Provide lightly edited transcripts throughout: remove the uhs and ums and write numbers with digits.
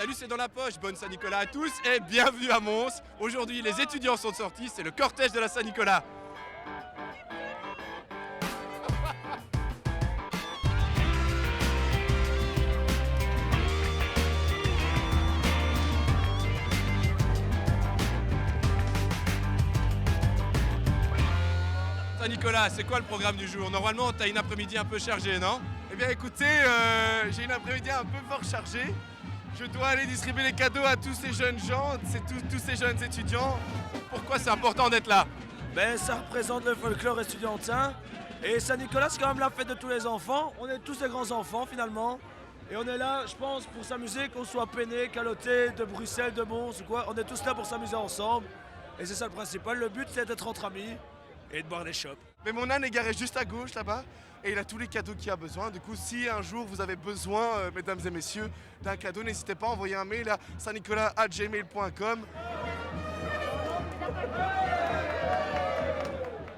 Salut, c'est dans la poche, bonne Saint-Nicolas à tous et bienvenue à Mons. Aujourd'hui, les étudiants sont sortis, c'est le cortège de la Saint-Nicolas. Saint-Nicolas, c'est quoi le programme du jour? Normalement, t'as une après-midi un peu chargée, non? Eh bien écoutez, j'ai une après-midi un peu fort chargée. Je dois aller distribuer les cadeaux à tous ces jeunes gens, tous ces jeunes étudiants. Pourquoi c'est important d'être là? Ben ça représente le folklore estudiantin. Et Saint-Nicolas, c'est quand même la fête de tous les enfants. On est tous des grands enfants finalement. Et on est là, je pense, pour s'amuser, qu'on soit Penney, Caloté, de Bruxelles, de Mons ou quoi. On est tous là pour s'amuser ensemble. Et c'est ça le principal. Le but, c'est d'être entre amis et de boire des chopes. Mais mon âne est garé juste à gauche là-bas. Et il a tous les cadeaux qu'il a besoin. Du coup, si un jour vous avez besoin, mesdames et messieurs, d'un cadeau, n'hésitez pas à envoyer un mail à saintnicolas@gmail.com.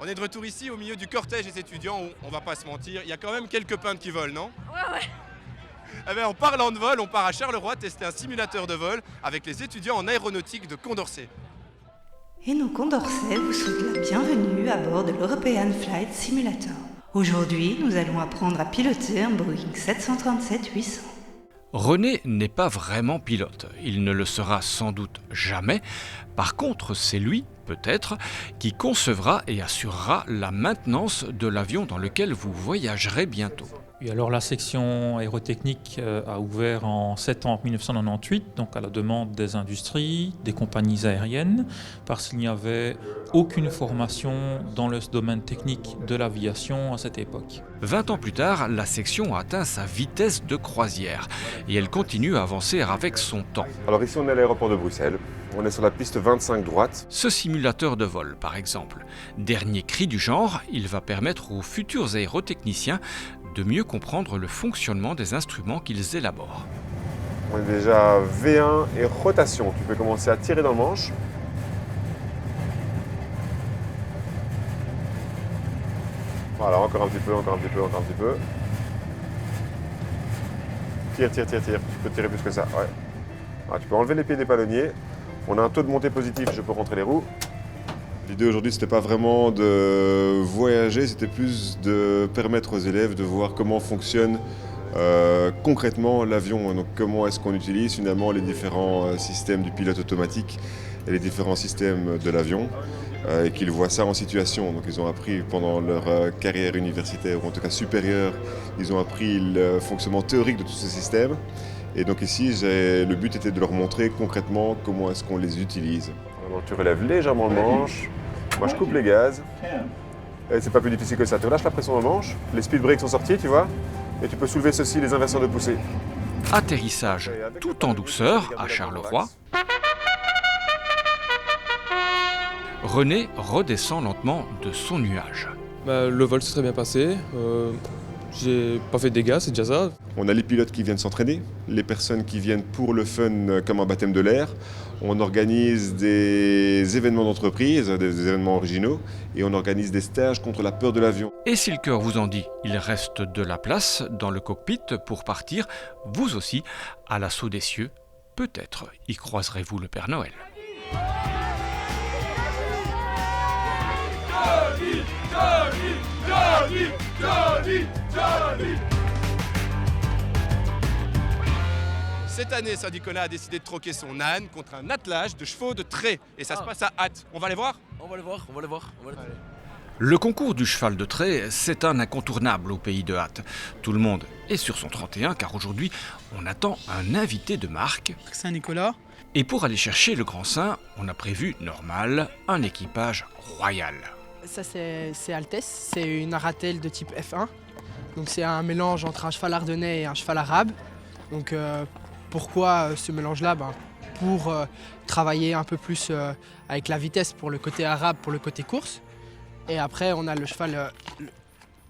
On est de retour ici au milieu du cortège des étudiants où, on va pas se mentir, il y a quand même quelques peintres qui volent, non? Ouais. Eh bien, en parlant de vol, on part à Charleroi tester un simulateur de vol avec les étudiants en aéronautique de Condorcet. Et nous, Condorcet, vous souhaite la bienvenue à bord de l'European Flight Simulator. Aujourd'hui, nous allons apprendre à piloter un Boeing 737-800. René n'est pas vraiment pilote, il ne le sera sans doute jamais. Par contre, c'est lui, peut-être, qui concevra et assurera la maintenance de l'avion dans lequel vous voyagerez bientôt. Et alors la section aérotechnique a ouvert en septembre 1998, donc à la demande des industries, des compagnies aériennes, parce qu'il n'y avait aucune formation dans le domaine technique de l'aviation à cette époque. 20 ans plus tard, la section a atteint sa vitesse de croisière et elle continue à avancer avec son temps. Alors ici on est à l'aéroport de Bruxelles, on est sur la piste 25 droite. Ce simulateur de vol, par exemple, dernier cri du genre, il va permettre aux futurs aérotechniciens de mieux comprendre le fonctionnement des instruments qu'ils élaborent. On est déjà V1 et rotation, tu peux commencer à tirer dans le manche. Voilà, encore un petit peu. Tire, tu peux tirer plus que ça, ouais. Alors, tu peux enlever les pieds des palonniers. On a un taux de montée positif, je peux rentrer les roues. L'idée aujourd'hui, c'était pas vraiment de voyager, c'était plus de permettre aux élèves de voir comment fonctionne concrètement l'avion. Donc comment est-ce qu'on utilise finalement les différents systèmes du pilote automatique et les différents systèmes de l'avion et qu'ils voient ça en situation. Donc ils ont appris pendant leur carrière universitaire, ou en tout cas supérieure, ils ont appris le fonctionnement théorique de tous ces systèmes. Et donc ici, le but était de leur montrer concrètement comment est-ce qu'on les utilise. Donc tu relèves légèrement le manche. Moi je coupe les gaz. Et c'est pas plus difficile que ça. Tu relâches la pression dans le manche. Les speed brakes sont sortis, tu vois. Et tu peux soulever ceci, les inverseurs de poussée. Atterrissage tout en douceur à Charleroi. René redescend lentement de son nuage. Le vol s'est très bien passé. J'ai pas fait de dégâts, c'est déjà ça. On a les pilotes qui viennent s'entraîner, les personnes qui viennent pour le fun comme un baptême de l'air. On organise des événements d'entreprise, des événements originaux, et on organise des stages contre la peur de l'avion. Et si le cœur vous en dit, il reste de la place dans le cockpit pour partir, vous aussi, à l'assaut des cieux. Peut-être y croiserez-vous le Père Noël. Cette année, Saint-Nicolas a décidé de troquer son âne contre un attelage de chevaux de trait. Et ça se passe à Hâte. On va les voir? On va les voir. Le concours du cheval de trait, c'est un incontournable au pays de Hâte. Tout le monde est sur son 31 car aujourd'hui, on attend un invité de marque. Saint-Nicolas. Et pour aller chercher le grand saint, on a prévu, normal, un équipage royal. Ça c'est Altesse, c'est une Aratel de type F1. Donc c'est un mélange entre un cheval ardennais et un cheval arabe. Donc pourquoi ce mélange-là? Pour travailler un peu plus avec la vitesse pour le côté arabe, pour le côté course. Et après on a le cheval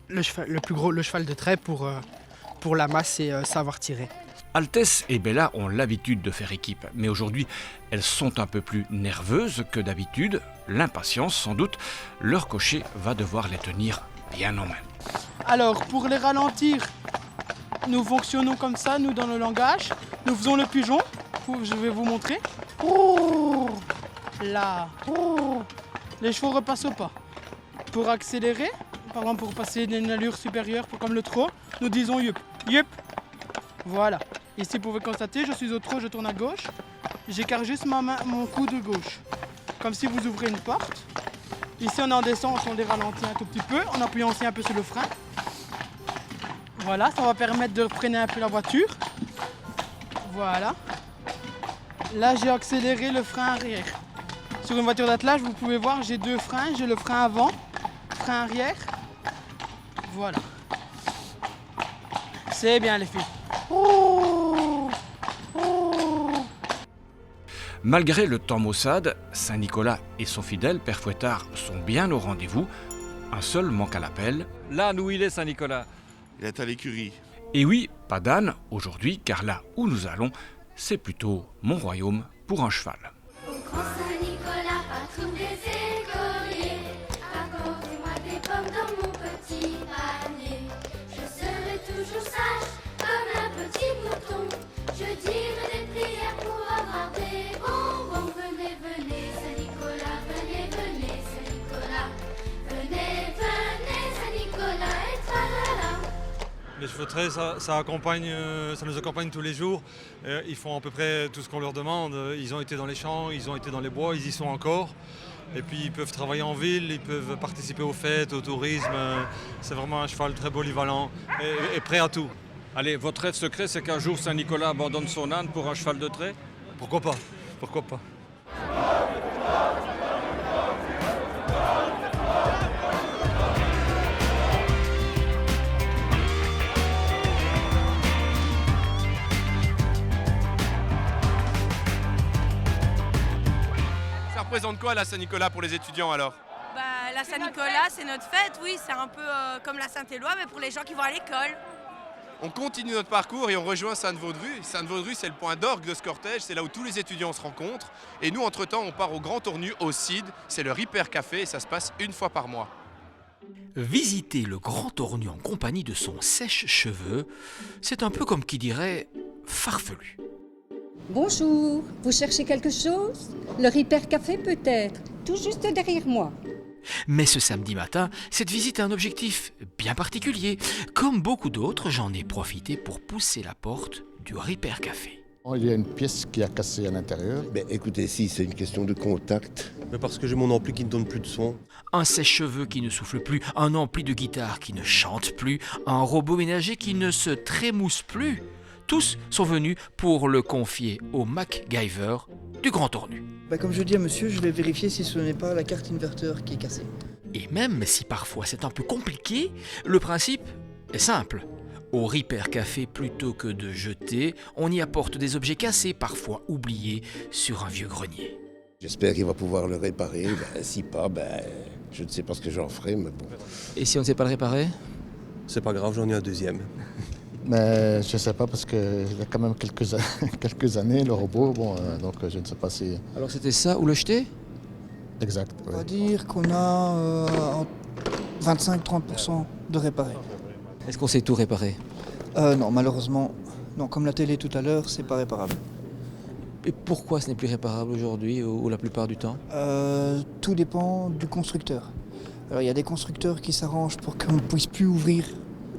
de trait pour la masse et savoir tirer. Altesse et Bella ont l'habitude de faire équipe, mais aujourd'hui, elles sont un peu plus nerveuses que d'habitude. L'impatience, sans doute, leur cocher va devoir les tenir bien en main. Alors, pour les ralentir, nous fonctionnons comme ça, nous, dans le langage. Nous faisons le pigeon, je vais vous montrer. Là. Les chevaux repassent au pas. Pour accélérer, par exemple pour passer d'une allure supérieure comme le trot, nous disons yup. Yup. Voilà. Ici vous pouvez constater, je suis au trot, je tourne à gauche. J'écarte juste mon coude gauche. Comme si vous ouvrez une porte. Ici on est en descente, on les ralentit un tout petit peu, en appuyant aussi un peu sur le frein. Voilà, ça va permettre de freiner un peu la voiture. Voilà. Là j'ai accéléré le frein arrière. Sur une voiture d'attelage, vous pouvez voir, j'ai deux freins. J'ai le frein avant, frein arrière. Voilà. C'est bien les filles. Malgré le temps maussade, Saint-Nicolas et son fidèle Père Fouettard sont bien au rendez-vous. Un seul manque à l'appel. Là où il est, Saint-Nicolas. Il est à l'écurie. Et oui, pas d'âne aujourd'hui, car là où nous allons, c'est plutôt mon royaume pour un cheval. Au grand Saint-Nicolas, patron des écoliers, accordez-moi des pommes dans mon petit panier. Je serai toujours sage comme un petit mouton. Je dirai des prières pour avoir des bonbons. Venez, venez, Saint-Nicolas, venez, venez, Saint-Nicolas. Venez, venez, Saint-Nicolas, et tralala. Les chevautrés, ça nous accompagne tous les jours. Ils font à peu près tout ce qu'on leur demande. Ils ont été dans les champs, ils ont été dans les bois, ils y sont encore. Et puis ils peuvent travailler en ville, ils peuvent participer aux fêtes, au tourisme. C'est vraiment un cheval très polyvalent et prêt à tout. Allez, votre rêve secret, c'est qu'un jour Saint-Nicolas abandonne son âne pour un cheval de trait? Pourquoi pas? Pourquoi pas? Ça représente quoi la Saint-Nicolas pour les étudiants alors? La Saint-Nicolas, c'est notre fête, oui, c'est un peu comme la Saint-Éloi, mais pour les gens qui vont à l'école. On continue notre parcours et on rejoint Sainte-Vaudrue. Sainte-Vaudrue, c'est le point d'orgue de ce cortège, c'est là où tous les étudiants se rencontrent. Et nous, entre-temps, on part au Grand Tournu, au CID, c'est le Ripper Café et ça se passe une fois par mois. Visiter le Grand Tournu en compagnie de son sèche-cheveux, c'est un peu comme qui dirait farfelu. Bonjour, vous cherchez quelque chose? Le Ripper Café peut-être, tout juste derrière moi. Mais ce samedi matin, cette visite a un objectif bien particulier. Comme beaucoup d'autres, j'en ai profité pour pousser la porte du Ripper Café. Il y a une pièce qui a cassé à l'intérieur. Écoutez, si c'est une question de contact. Parce que j'ai mon ampli qui ne donne plus de son. Un sèche-cheveux qui ne souffle plus, un ampli de guitare qui ne chante plus, un robot ménager qui ne se trémousse plus. Tous sont venus pour le confier au MacGyver du Grand Tournu. Comme je dis à monsieur, je vais vérifier si ce n'est pas la carte inverteur qui est cassée. Et même si parfois c'est un peu compliqué, le principe est simple. Au Ripper Café, plutôt que de jeter, on y apporte des objets cassés, parfois oubliés, sur un vieux grenier. J'espère qu'il va pouvoir le réparer. Si pas, je ne sais pas ce que j'en ferai, mais bon. Et si on ne sait pas le réparer? C'est pas grave, j'en ai un deuxième. Mais je ne sais pas parce qu'il y a quand même quelques années, le robot, donc je ne sais pas si... Alors c'était ça ou le jeter? Exact. On va dire qu'on a 25-30% de réparer. Est-ce qu'on sait tout réparer? Non, malheureusement, non. Comme la télé tout à l'heure, c'est pas réparable. Et pourquoi ce n'est plus réparable aujourd'hui ou la plupart du temps? Tout dépend du constructeur. Alors il y a des constructeurs qui s'arrangent pour qu'on ne puisse plus ouvrir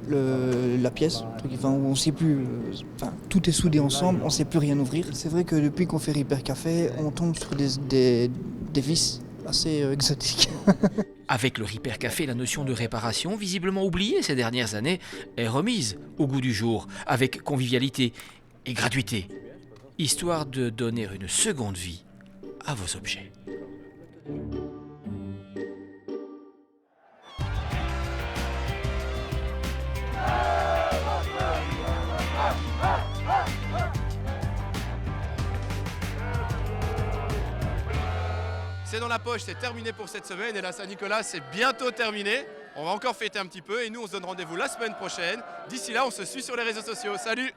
la pièce, où on sait plus, tout est soudé ensemble, on ne sait plus rien ouvrir. C'est vrai que depuis qu'on fait Ripper Café, on tombe sur des vis assez exotiques. Avec le Ripper Café, la notion de réparation, visiblement oubliée ces dernières années, est remise au goût du jour, avec convivialité et gratuité, histoire de donner une seconde vie à vos objets. C'est dans la poche, c'est terminé pour cette semaine et la Saint-Nicolas c'est bientôt terminé. On va encore fêter un petit peu et nous on se donne rendez-vous la semaine prochaine. D'ici là on se suit sur les réseaux sociaux. Salut!